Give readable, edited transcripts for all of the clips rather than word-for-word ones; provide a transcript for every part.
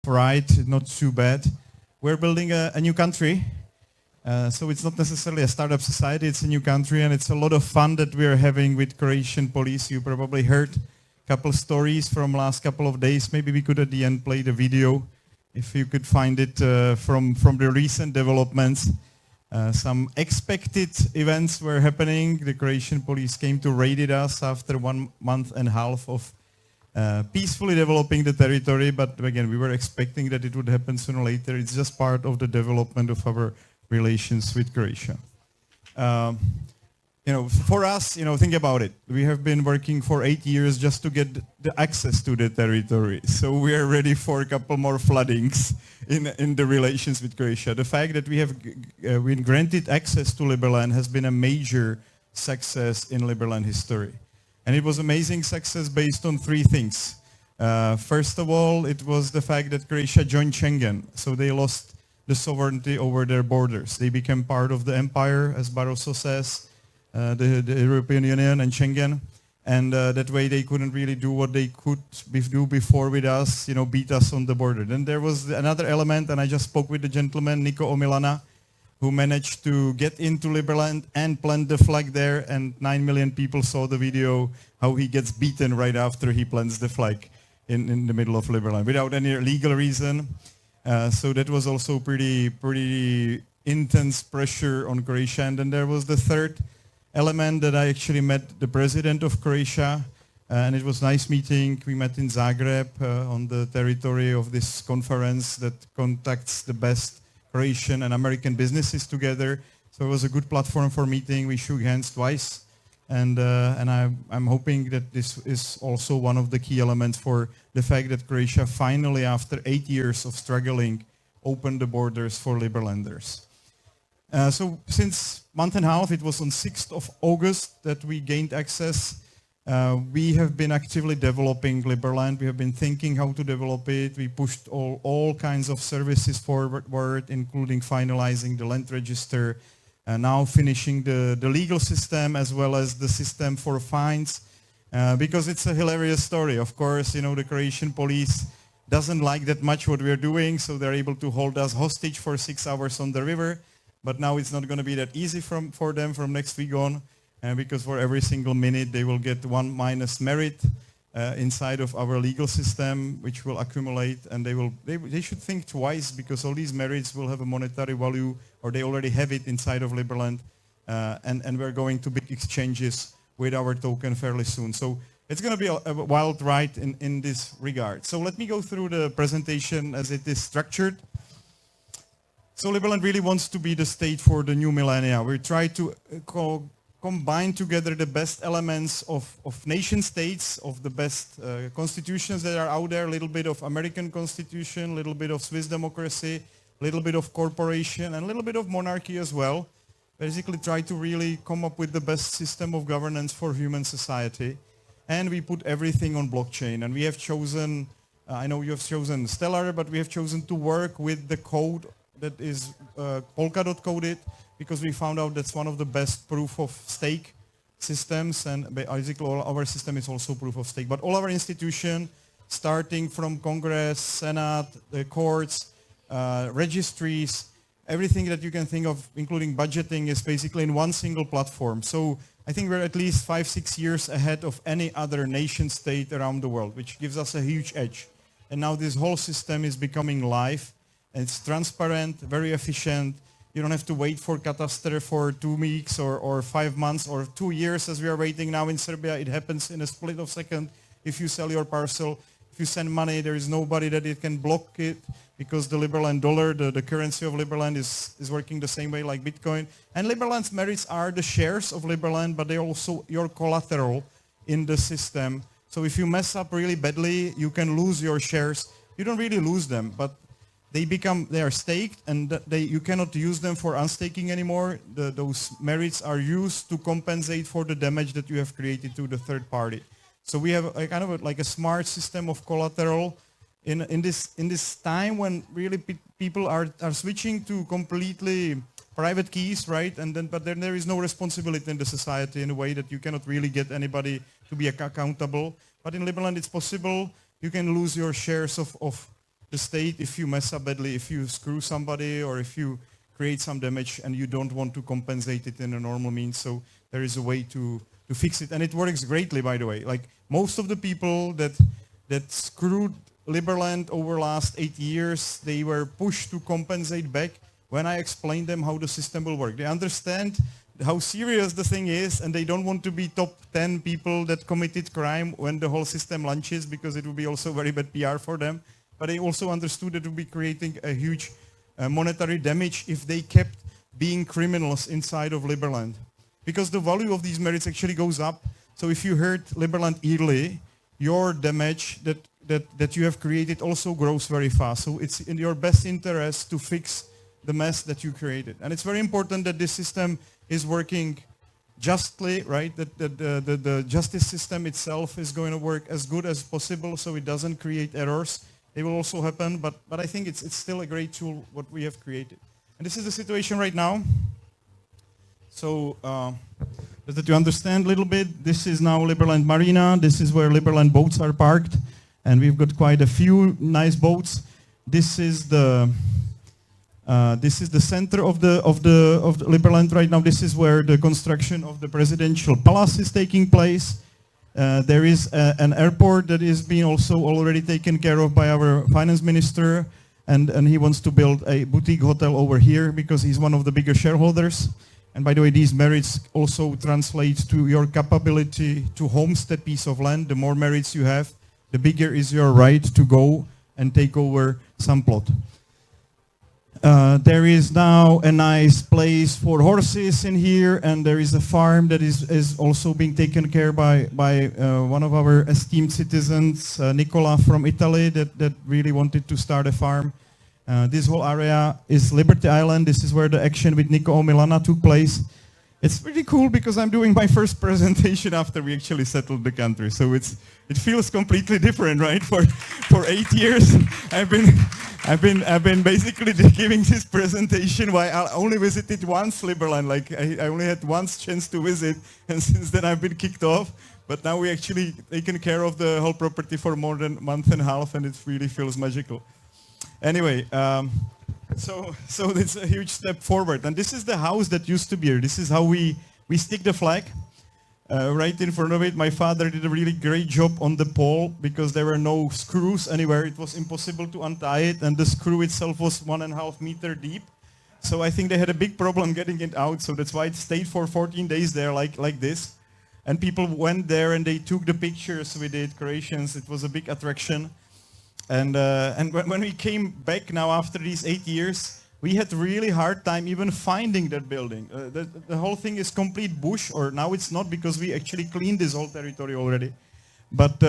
upright, not too bad. We're building a new country. So it's not necessarily a startup society, it's a new country, and it's a lot of fun that we are having with Croatian police. You probably heard a couple stories from last couple of days. Maybe we could at the end play the video, if you could find it from the recent developments. Some expected events were happening. The Croatian police came to raid us after 1.5 months of peacefully developing the territory, but again, we were expecting that it would happen sooner or later. It's just part of the development of our relations with Croatia. For us, think about it. We have been working for 8 years just to get the access to the territory. So we are ready for a couple more floodings in the relations with Croatia. The fact that we have been granted access to Liberland has been a major success in Liberland history. And it was amazing success based on 3 things. First of all, it was the fact that Croatia joined Schengen. So they lost the sovereignty over their borders. They became part of the empire, as Barroso says, the European Union and Schengen, and that way they couldn't really do what they could do before with us, beat us on the border. Then there was another element, and I just spoke with the gentleman, Niko Omilana, who managed to get into Liberland and plant the flag there, and 9 million people saw the video, how he gets beaten right after he plants the flag in the middle of Liberland, without any legal reason. So that was also pretty intense pressure on Croatia. And then there was the third element that I actually met the president of Croatia, and it was nice meeting. We met in Zagreb on the territory of this conference that contacts the best Croatian and American businesses together. So it was a good platform for meeting. We shook hands twice, and I'm hoping that this is also one of the key elements for the fact that Croatia finally, after 8 years of struggling, opened the borders for Liberlanders. So since a month and a half, it was on 6th of August that we gained access. We have been actively developing Liberland. We have been thinking how to develop it. We pushed all kinds of services forward, including finalizing the land register, now finishing the legal system as well as the system for fines, because it's a hilarious story. Of course, the Croatian police doesn't like that much what we're doing, so they're able to hold us hostage for 6 hours on the river. But now it's not going to be that easy for them from next week on, because for every single minute they will get 1 minus merit inside of our legal system, which will accumulate, and they should think twice, because all these merits will have a monetary value, or they already have it inside of Liberland, and we're going to big exchanges with our token fairly soon. So it's going to be a wild ride in this regard. So let me go through the presentation as it is structured. So Liberland really wants to be the state for the new millennia. We try to combine together the best elements of nation states, of the best constitutions that are out there, a little bit of American constitution, a little bit of Swiss democracy, a little bit of corporation, and a little bit of monarchy as well. Basically try to really come up with the best system of governance for human society. And we put everything on blockchain. And we have chosen, I know you have chosen Stellar, but we have chosen to work with the code that is Polkadot coded, because we found out that's one of the best proof of stake systems, and basically our system is also proof of stake. But all our institutions, starting from Congress, Senate, the courts, registries, everything that you can think of, including budgeting, is basically in one single platform. So I think we're at least 5-6 years ahead of any other nation state around the world, which gives us a huge edge. And now this whole system is becoming live. And it's transparent, very efficient. You don't have to wait for Kataster for 2 weeks or 5 months or 2 years as we are waiting now in Serbia. It happens in a split of a second if you sell your parcel. If you send money, there is nobody that it can block it, because the Liberland dollar, the currency of Liberland, is working the same way like Bitcoin. And Liberland's merits are the shares of Liberland, but they're also your collateral in the system. So if you mess up really badly, you can lose your shares. You don't really lose them, but they are staked, and you cannot use them for unstaking anymore. Those merits are used to compensate for the damage that you have created to the third party. So we have a kind of like a smart system of collateral in this time when really people are switching to completely private keys, right? But then there is no responsibility in the society in a way that you cannot really get anybody to be accountable. But in Liberland it's possible. You can lose your shares of the state if you mess up badly, if you screw somebody or if you create some damage and you don't want to compensate it in a normal means. So there is a way to fix it. And it works greatly, by the way. Like most of the people that screwed Liberland over last 8 years, they were pushed to compensate back when I explained them how the system will work. They understand how serious the thing is, and they don't want to be top 10 people that committed crime when the whole system launches, because it would be also very bad PR for them. But they also understood that it would be creating a huge monetary damage if they kept being criminals inside of Liberland. Because the value of these merits actually goes up. So if you hurt Liberland early, your damage that you have created also grows very fast. So it's in your best interest to fix the mess that you created. And it's very important that this system is working justly, right? That the justice system itself is going to work as good as possible so it doesn't create errors. They will also happen, but I think it's still a great tool what we have created. And this is the situation right now. So just that you understand a little bit, this is now Liberland Marina. This is where Liberland boats are parked, and we've got quite a few nice boats. This is the center of the Liberland right now. This is where the construction of the presidential palace is taking place. There is an airport that is being also already taken care of by our finance minister, and he wants to build a boutique hotel over here because he's one of the bigger shareholders. And by the way, these merits also translate to your capability to homestead piece of land. The more merits you have, the bigger is your right to go and take over some plot. There is now a nice place for horses in here, and there is a farm that is also being taken care by one of our esteemed citizens, Nicola from Italy, that really wanted to start a farm. This whole area is Liberty Island. This is where the action with Nico Milana took place. It's pretty cool because I'm doing my first presentation after we actually settled the country, so it feels completely different, right? For 8 years, I've been basically giving this presentation while I only visited once Liberland. Like I only had once chance to visit, and since then I've been kicked off. But now we actually taken care of the whole property for more than a month and a half, and it really feels magical. Anyway, so it's a huge step forward. And this is the house that used to be here. This is how we stick the flag. Right in front of it, my father did a really great job on the pole because there were no screws anywhere. It was impossible to untie it, and the screw itself was 1.5 meters deep. So I think they had a big problem getting it out, so that's why it stayed for 14 days there like this. And people went there and they took the pictures with it, Croatians. It was a big attraction. And when we came back now after these 8 years, we had really hard time even finding that building. The whole thing is complete bush, or now it's not because we actually cleaned this whole territory already. But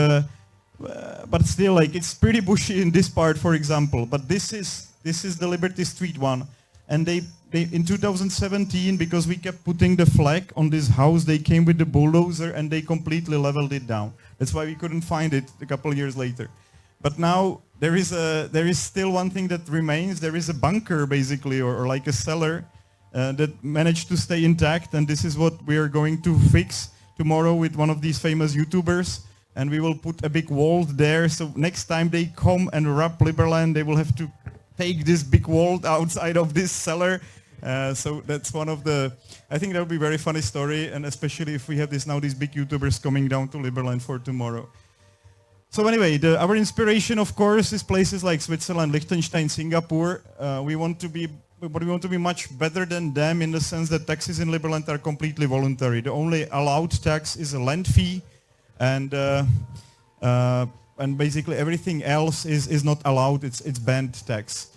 still, like, it's pretty bushy in this part, for example. But this is the Liberty Street one. And they in 2017, because we kept putting the flag on this house, they came with the bulldozer and they completely leveled it down. That's why we couldn't find it a couple of years later. But now there is still one thing that remains. There is a bunker, basically, or like a cellar that managed to stay intact, and this is what we are going to fix tomorrow with one of these famous YouTubers, and we will put a big wall there, so next time they come and rob Liberland, they will have to take this big wall outside of this cellar. So that's one of the, I think that would be a very funny story, and especially if we have these big YouTubers coming down to Liberland for tomorrow. So anyway, our inspiration, of course, is places like Switzerland, Liechtenstein, Singapore. We want to be much better than them in the sense that taxes in Liberland are completely voluntary. The only allowed tax is a land fee, and basically everything else is not allowed. It's banned tax.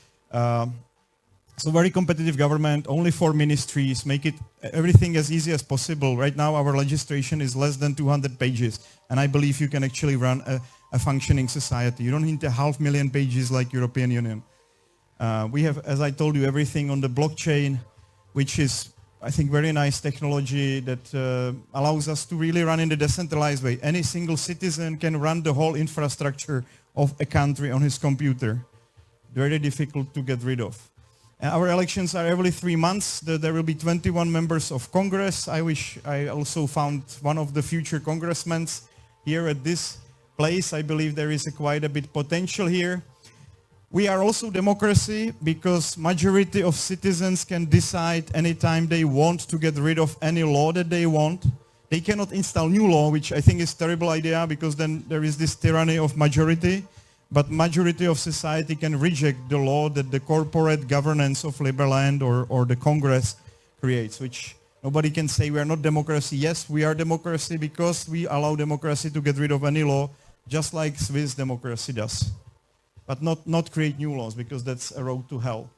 So very competitive government, only 4 ministries, make it everything as easy as possible. Right now our legislation is less than 200 pages, and I believe you can actually run a functioning society. You don't need 500,000 pages like European Union. We have, as I told you, everything on the blockchain, which is, I think, very nice technology that allows us to really run in the decentralized way. Any single citizen can run the whole infrastructure of a country on his computer. Very difficult to get rid of. Our elections are every 3 months. There will be 21 members of Congress. I wish I also found one of the future congressmen here at this place. I believe there is quite a bit potential here. We are also democracy because majority of citizens can decide anytime they want to get rid of any law that they want. They cannot install new law, which I think is a terrible idea because then there is this tyranny of majority. But majority of society can reject the law that the corporate governance of Liberland or the Congress creates, which nobody can say we are not democracy. Yes, we are democracy because we allow democracy to get rid of any law, just like Swiss democracy does. But not create new laws because that's a road to hell.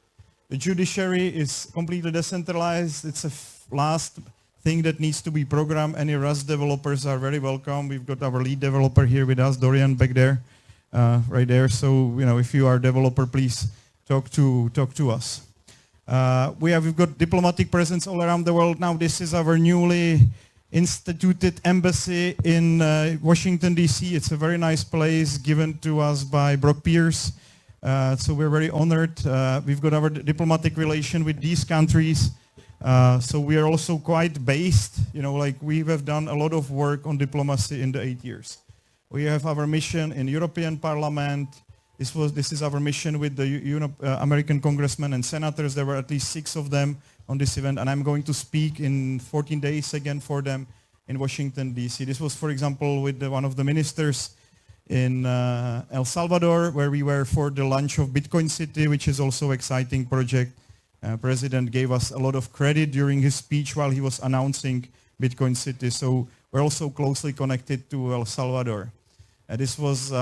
The judiciary is completely decentralized. It's a last thing that needs to be programmed. Any Rust developers are very welcome. We've got our lead developer here with us, Dorian, back there, right there. So if you are a developer, please talk to us. We've got diplomatic presence all around the world now. This is our newly instituted embassy in Washington, D.C. It's a very nice place given to us by Brock Pierce. So we're very honored. We've got our diplomatic relation with these countries. So we are also quite based, like we have done a lot of work on diplomacy in the 8 years. We have our mission in European Parliament. This is our mission with the American congressmen and senators. There were at least 6 of them on this event, and I'm going to speak in 14 days again for them in Washington, D.C. This was, for example, with one of the ministers in El Salvador, where we were for the launch of Bitcoin City, which is also an exciting project. President gave us a lot of credit during his speech while he was announcing Bitcoin City, so we're also closely connected to El Salvador. This was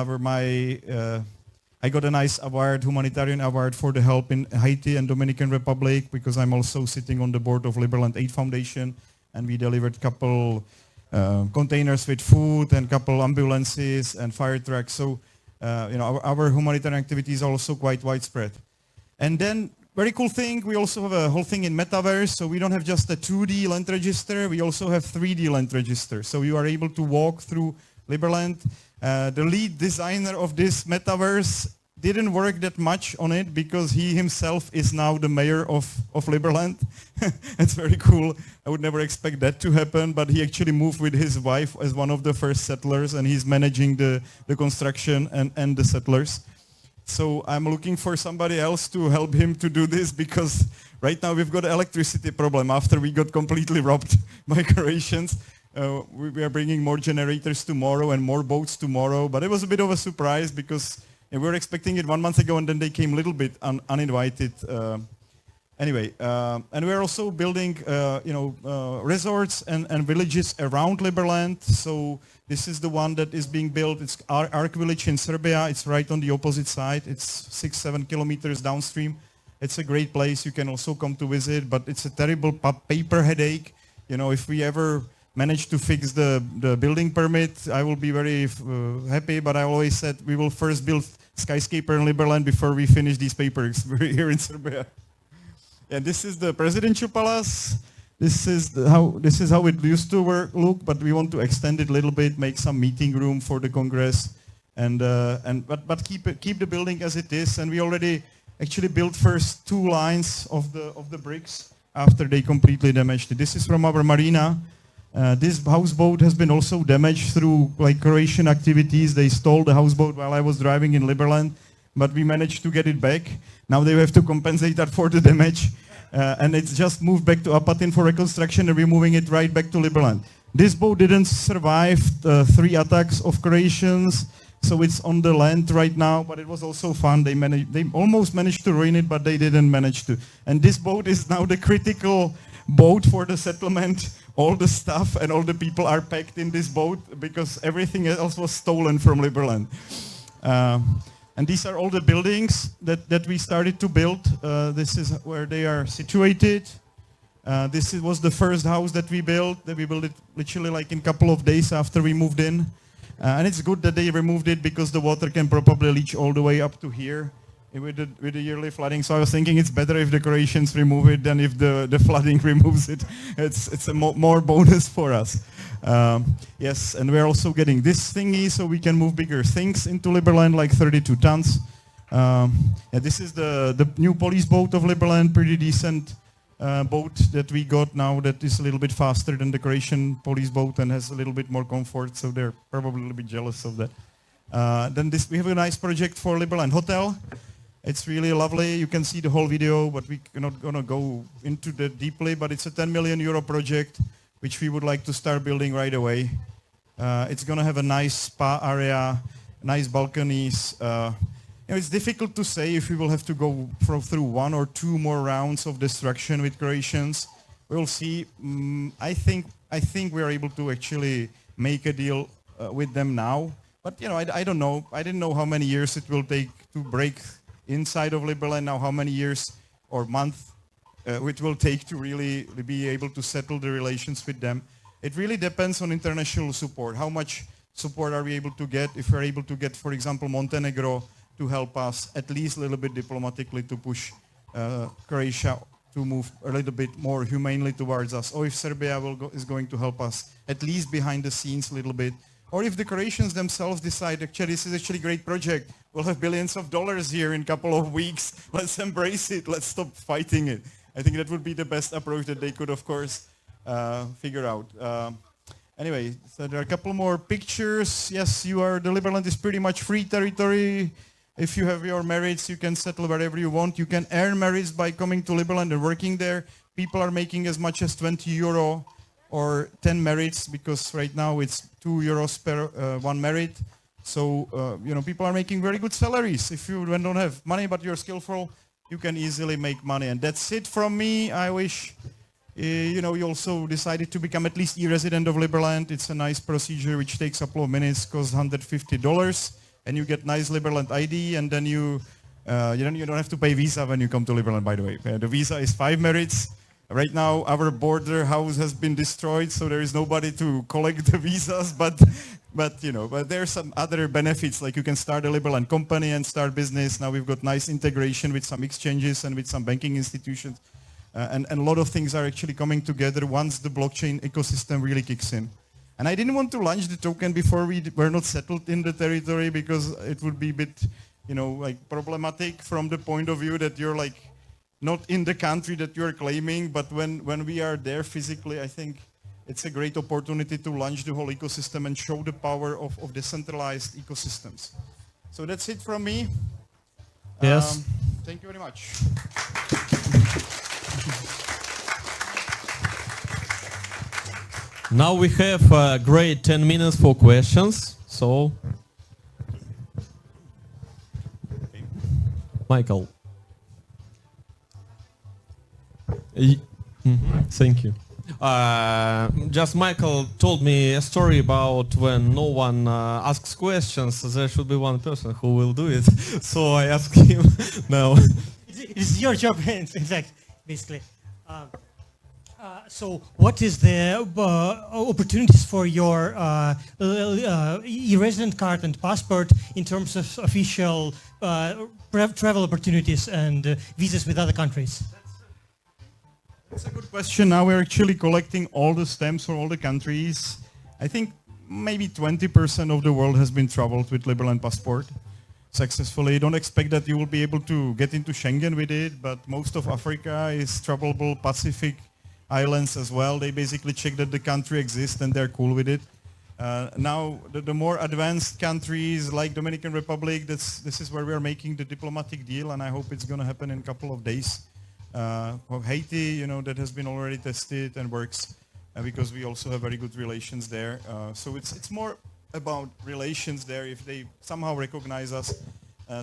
I got a nice award, humanitarian award for the help in Haiti and Dominican Republic because I'm also sitting on the board of Liberland Aid Foundation, and we delivered a couple containers with food and a couple ambulances and fire trucks. So, our humanitarian activity is also quite widespread. And then, very cool thing, we also have a whole thing in metaverse. So we don't have just a 2D land register, we also have 3D land register. So you are able to walk through Liberland. The lead designer of this metaverse didn't work that much on it because he himself is now the mayor of Liberland. It's very cool. I would never expect that to happen, but he actually moved with his wife as one of the first settlers, and he's managing the construction and the settlers. So I'm looking for somebody else to help him to do this because right now we've got an electricity problem after we got completely robbed by Croatians. We are bringing more generators tomorrow and more boats tomorrow, but it was a bit of a surprise because we were expecting it 1 month ago and then they came a little bit uninvited. Anyway, and we're also building resorts and villages around Liberland. So this is the one that is being built. It's Ark Village in Serbia. It's right on the opposite side. It's 6-7 kilometers downstream. It's a great place. You can also come to visit, but it's a terrible paper headache. If we ever manage to fix the building permit, I will be very happy, but I always said we will first build skyscraper in Liberland before we finish these papers here in Serbia. And this is the presidential palace. This is how it used to look, but we want to extend it a little bit, make some meeting room for the Congress, but keep the building as it is. And we already actually built first 2 lines of the bricks after they completely damaged it. This is from our marina. This houseboat has been also damaged through Croatian activities. They stole the houseboat while I was driving in Liberland, but we managed to get it back. Now they have to compensate that for the damage, and it's just moved back to Apatin for reconstruction, and we're moving it right back to Liberland. This boat didn't survive 3 attacks of Croatians, so it's on the land right now, but it was also fun. They almost managed to ruin it, but they didn't manage to. And this boat is now the critical boat for the settlement. All the stuff and all the people are packed in this boat because everything else was stolen from Liberland. And these are all the buildings that we started to build. This is where they are situated. This was the first house that we built. We built it literally in a couple of days after we moved in. And it's good that they removed it because the water can probably leach all the way up to here with the yearly flooding. So I was thinking it's better if the Croatians remove it than if the flooding removes it. It's a more bonus for us. Yes, and we're also getting this thingy so we can move bigger things into Liberland, like 32 tons. This is the new police boat of Liberland, pretty decent boat that we got now that is a little bit faster than the Croatian police boat and has a little bit more comfort, so they're probably a little bit jealous of that. Then we have a nice project for Liberland Hotel. It's really lovely. You can see the whole video, but we're not going to go into that deeply. But it's a 10 million euro project, which we would like to start building right away. It's going to have a nice spa area, nice balconies. It's difficult to say if we will have to go through 1 or 2 more rounds of destruction with Croatians. We'll see. I think we are able to actually make a deal with them now. But I don't know. I didn't know how many years it will take to break inside of Liberland. Now how many years or month it will take to really be able to settle the relations with them. It really depends on international support. How much support are we able to get? If we're able to get, for example, Montenegro to help us at least a little bit diplomatically to push Croatia to move a little bit more humanely towards us, or if Serbia is going to help us at least behind the scenes a little bit, or if the Croatians themselves decide, actually, this is actually a great project, we'll have billions of dollars here in a couple of weeks, let's embrace it, let's stop fighting it. I think that would be the best approach that they could, of course, figure out. Anyway, so there are a couple more pictures. Yes, the Liberland is pretty much free territory. If you have your merits, you can settle wherever you want. You can earn merits by coming to Liberland and working there. People are making as much as 20 euro or 10 merits, because right now it's 2 euros per 1 merit. So, people are making very good salaries. If you don't have money but you're skillful, you can easily make money. And that's it from me. I wish, you also decided to become at least e-resident of Liberland. It's a nice procedure which takes a couple of minutes, costs $150. And you get nice Liberland ID, and then you don't have to pay visa when you come to Liberland, by the way. The visa is 5 merits. Right now, our border house has been destroyed, so there is nobody to collect the visas, but there are some other benefits, like you can start a Liberland company and start business. Now we've got nice integration with some exchanges and with some banking institutions, and a lot of things are actually coming together once the blockchain ecosystem really kicks in. And I didn't want to launch the token before we were not settled in the territory, because it would be a bit, problematic from the point of view that you're not in the country that you're claiming, but when we are there physically, I think it's a great opportunity to launch the whole ecosystem and show the power of decentralized ecosystems. So that's it from me. Yes. Thank you very much. Now we have a great 10 minutes for questions. So, Michael. Thank you. Just Michael told me a story about when no one asks questions, there should be one person who will do it. So I asked him now. It's your job, exactly, basically. So what is the opportunities for your e-resident card and passport in terms of official travel opportunities and visas with other countries? That's a good question. Now we're actually collecting all the stamps for all the countries. I think maybe 20% of the world has been traveled with Liberland passport successfully. Don't expect that you will be able to get into Schengen with it, but most of Africa is travelable, Pacific islands as well. They basically check that the country exists and they're cool with it. Now, the more advanced countries like Dominican Republic, this is where we are making the diplomatic deal, and I hope it's going to happen in a couple of days. Haiti, that has been already tested and works because we also have very good relations there. So it's more about relations there. If they somehow recognize us,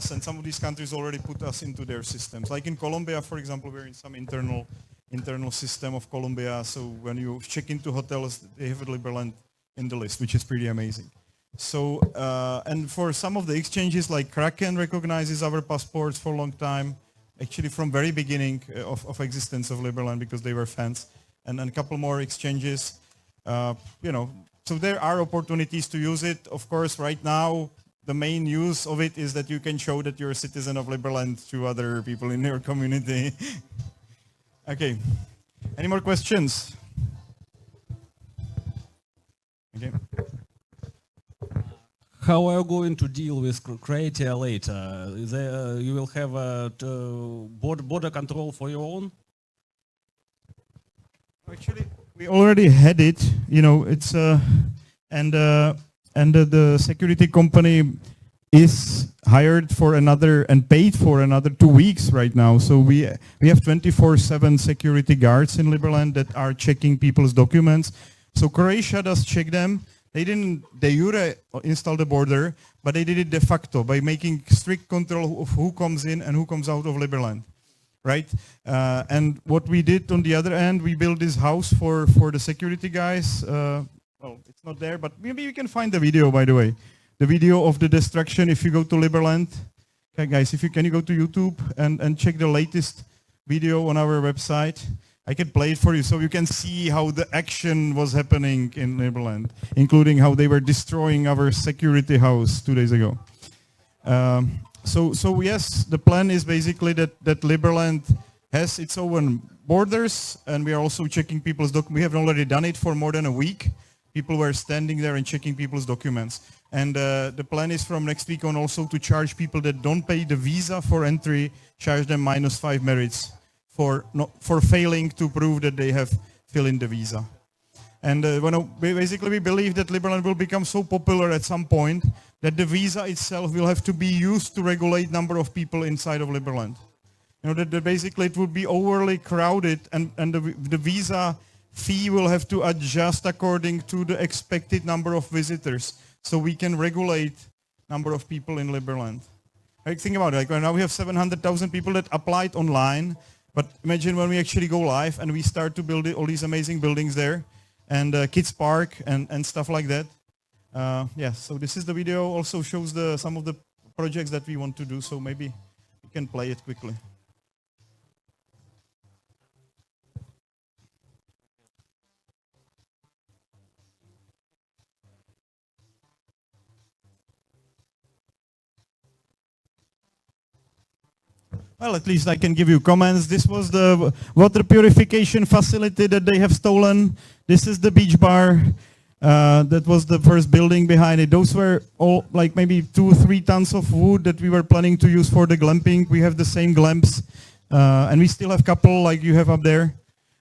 since some of these countries already put us into their systems. Like in Colombia, for example, we're in some internal system of Colombia. So when you check into hotels, they have Liberland in the list, which is pretty amazing. So, and for some of the exchanges, like Kraken recognizes our passports for a long time, actually from very beginning of existence of Liberland, because they were fans, and a couple more exchanges, so there are opportunities to use it. Of course, right now, the main use of it is that you can show that you're a citizen of Liberland to other people in your community. Okay, any more questions? Okay. How are you going to deal with Croatia later? You will have a border control for your own? Actually, we already had it. It's and the security company is hired for another and paid for another 2 weeks right now. So we have 24/7 security guards in Liberland that are checking people's documents. So Croatia does check them. They didn't de jure install the border, but they did it de facto by making strict control of who comes in and who comes out of Liberland, right? And what we did on the other end, we built this house for the security guys. Well, it's not there, but maybe you can find the video, by the way. The video of the destruction, if you go to Liberland. Okay, guys, can you go to YouTube and check the latest video on our website? I can play it for you so you can see how the action was happening in Liberland, including how they were destroying our security house 2 days ago. So yes, the plan is basically that Liberland has its own borders, and we are also checking people's documents. We have already done it for more than a week. People were standing there and checking people's documents. And the plan is from next week on also to charge people that don't pay the visa for entry, charge them -5 merits for failing to prove that they have filled in the visa. And basically we believe that Liberland will become so popular at some point that the visa itself will have to be used to regulate number of people inside of Liberland. You know, that basically it would be overly crowded, and the visa fee will have to adjust according to the expected number of visitors, so we can regulate number of people in Liberland. Like, think about it, like right now we have 700,000 people that applied online, but imagine when we actually go live and we start to build all these amazing buildings there, and kids park and stuff like that. Yeah, so this is the video, also shows some of the projects that we want to do, so maybe you can play it quickly. Well, at least I can give you comments. This was the water purification facility that they have stolen. This is the beach bar. That was the first building behind it. Those were all like maybe 2-3 tons of wood that we were planning to use for the glamping. We have the same glamps. And we still have a couple like you have up there.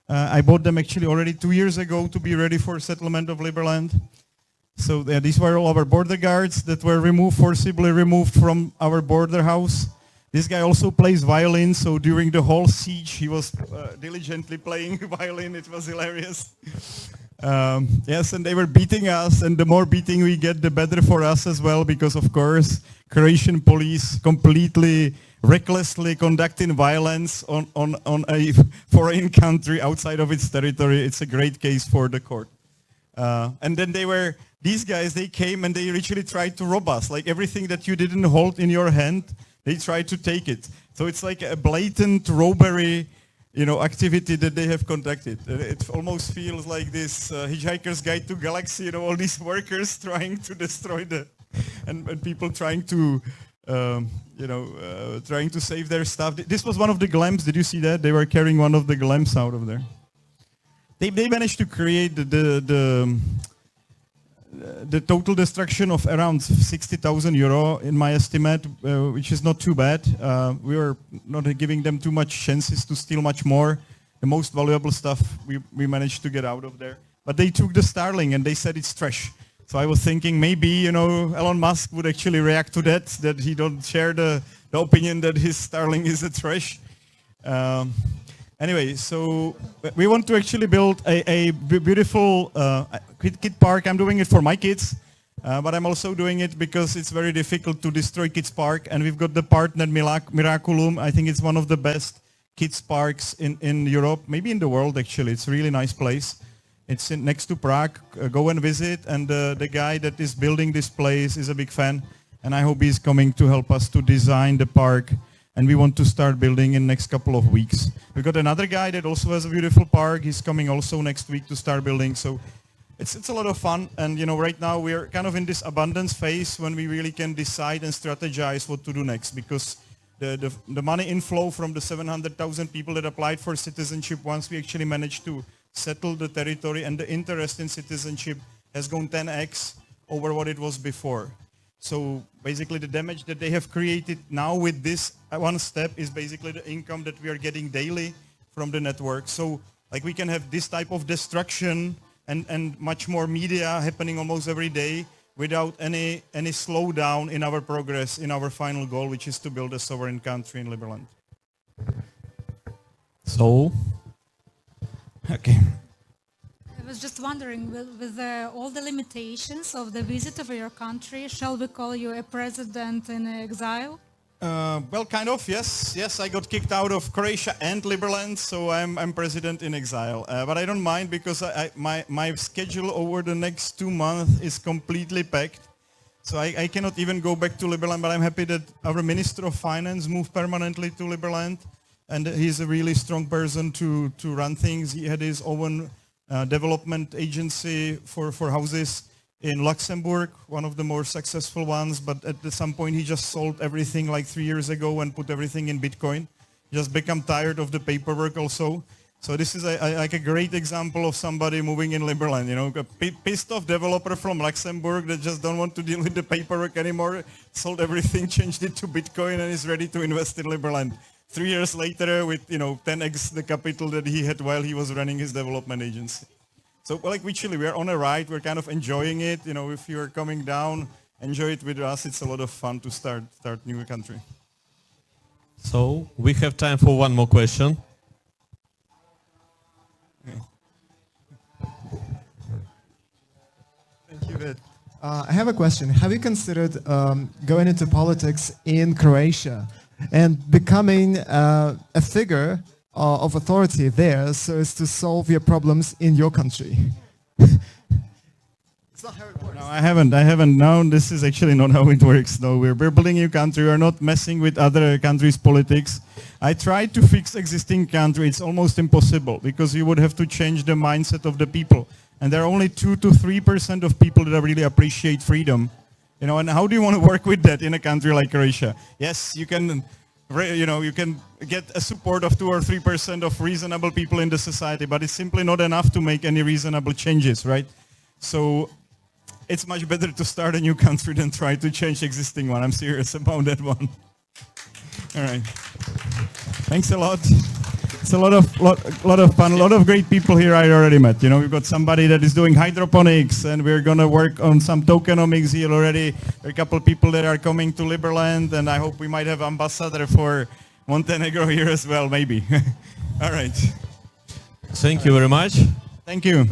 I bought them actually already 2 years ago to be ready for settlement of Liberland. So these were all our border guards that were forcibly removed from our border house. This guy also plays violin, so during the whole siege he was diligently playing violin. It was hilarious. Yes, and they were beating us, and the more beating we get, the better for us as well, because of course Croatian police completely recklessly conducting violence on a foreign country outside of its territory. It's a great case for the court. And then these guys, they came and they literally tried to rob us. Like everything that you didn't hold in your hand, they tried to take it. So it's like a blatant robbery, activity that they have conducted. It almost feels like this Hitchhiker's Guide to Galaxy, all these workers trying to destroy and people trying to, trying to save their stuff. This was one of the glamps. Did you see that? They were carrying one of the glamps out of there. They managed to create the total destruction of around 60,000 euro in my estimate, which is not too bad. We were not giving them too much chances to steal much more. The most valuable stuff we managed to get out of there. But they took the Starlink and they said it's trash. So I was thinking maybe, Elon Musk would actually react to that he don't share the opinion that his Starlink is a trash. Anyway, so we want to actually build a beautiful kid park. I'm doing it for my kids, but I'm also doing it because it's very difficult to destroy kids park. And we've got the partner Miraculum. I think it's one of the best kids parks in Europe, maybe in the world actually. It's a really nice place. It's next to Prague. Go and visit. And the guy that is building this place is a big fan. And I hope he's coming to help us to design the park. And we want to start building in next couple of weeks. We've got another guy that also has a beautiful park. He's coming also next week to start building. So it's a lot of fun. And right now we're kind of in this abundance phase when we really can decide and strategize what to do next, because the money inflow from the 700,000 people that applied for citizenship, once we actually managed to settle the territory, and the interest in citizenship has gone 10x over what it was before. So basically the damage that they have created now with this one step is basically the income that we are getting daily from the network. So like we can have this type of destruction and much more media happening almost every day without any slowdown in our progress in our final goal, which is to build a sovereign country in Liberland. So, Okay. I was just wondering, with all the limitations of the visit of your country, shall we call you a president in exile? Well, kind of, yes. Yes, I got kicked out of Croatia and Liberland, so I'm president in exile. But I don't mind because my schedule over the next 2 months is completely packed. So I cannot even go back to Liberland, but I'm happy that our Minister of Finance moved permanently to Liberland. And he's a really strong person to run things. He had his own development agency for houses in Luxembourg, one of the more successful ones, but at some point he just sold everything like 3 years ago and put everything in Bitcoin. Just become tired of the paperwork also. So this is like a great example of somebody moving in Liberland, you know, a pissed off developer from Luxembourg that just don't want to deal with the paperwork anymore, sold everything, changed it to Bitcoin and is ready to invest in Liberland. 3 years later with, 10x the capital that he had while he was running his development agency. So like we Chile, we're on a ride, we're kind of enjoying it. You know, if you're coming down, enjoy it with us. It's a lot of fun to start new country. so we have time for one more question. Thank you, Vit. I have a question. Have you considered going into politics in Croatia and becoming a figure of authority there so as to solve your problems in your country? It's not how it works. No, I haven't. No, this is actually not how it works. No, we're building a new country. We're not messing with other countries' politics. I tried to fix existing country. It's almost impossible because you would have to change the mindset of the people. And there are only 2 to 3% of people that really appreciate freedom. You know, and how do you want to work with that in a country like Croatia? Yes, you can, you can get a support of 2 or 3% of reasonable people in the society, but it's simply not enough to make any reasonable changes, right? So it's much better to start a new country than try to change existing one. I'm serious about that one. All right. Thanks a lot. It's a lot of fun. A lot of great people here I already met. You know, we've got somebody that is doing hydroponics, and we're gonna work on some tokenomics here already. There are a couple of people that are coming to Liberland, and I hope we might have ambassador for Montenegro here as well, maybe. All right. Thank you very much. Thank you.